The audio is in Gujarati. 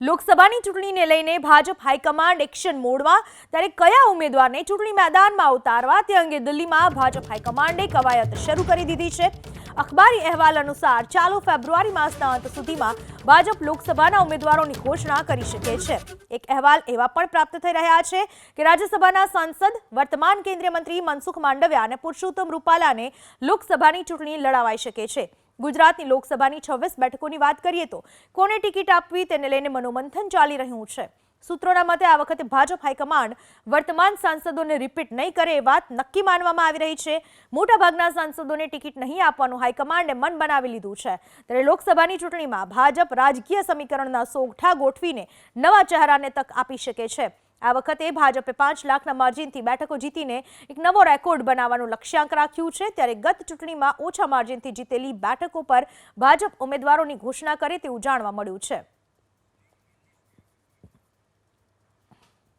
લોકસભાની ચૂંટણીને લઈને ભાજપ હાઈકમાન્ડ એક્શન મોડમાં ત્યારે કયા ઉમેદવારને ચૂંટણી મેદાનમાં ઉતારવા તે અંગે દિલ્હીમાં ભાજપ હાઈકમાન્ડે કવાયત શરૂ કરી દીધી છે। અખબારી અહેવાલ અનુસાર ચાલુ ફેબ્રુઆરી માસના અંત સુધીમાં ભાજપ લોકસભાના ઉમેદવારોની ઘોષણા કરી શકે છે। એક અહેવાલ એવા પણ પ્રાપ્ત થઈ રહ્યા છે કે રાજ્યસભાના સાંસદ વર્તમાન કેન્દ્રીય મંત્રી મનસુખ માંડવિયા અને પુરુષોત્તમ રૂપાલાને લોકસભાની ચૂંટણી લડાવાઈ શકે છે। ગુજરાતની લોકસભાની 26 બેઠકોની વાત કરીએ તો કોને ટિકિટ આપવી તેને લઈને મનોમંથન ચાલી રહ્યું છે। સૂત્રોના મતે આ વખતે ભાજપ હાઈકમાન્ડ વર્તમાન સાંસદોને રિપીટ નહીં કરે એ વાત નક્કી માનવામાં આવી રહી છે। મોટાભાગના સાંસદોને ટિકિટ નહીં આપવાનું હાઈકમાન્ડે મન બનાવી લીધું છે। ત્યારે લોકસભાની ચૂંટણીમાં ભાજપ રાજકીય સમીકરણના સોગઠા ગોઠવીને નવા ચહેરાને તક આપી શકે છે। આ વખતે ભાજપે 5 લાખના માર્જિનથી બેઠકો જીતીને એક નવો રેકોર્ડ બનાવવાનું લક્ષ્યાંક રાખ્યું છે। ત્યારે ગત ચૂંટણીમાં ઓછા માર્જિનથી જીતેલી બેઠકો પર ભાજપ ઉમેદવારોની ઘોષણા કરે તેવું જાણવા મળ્યું છે।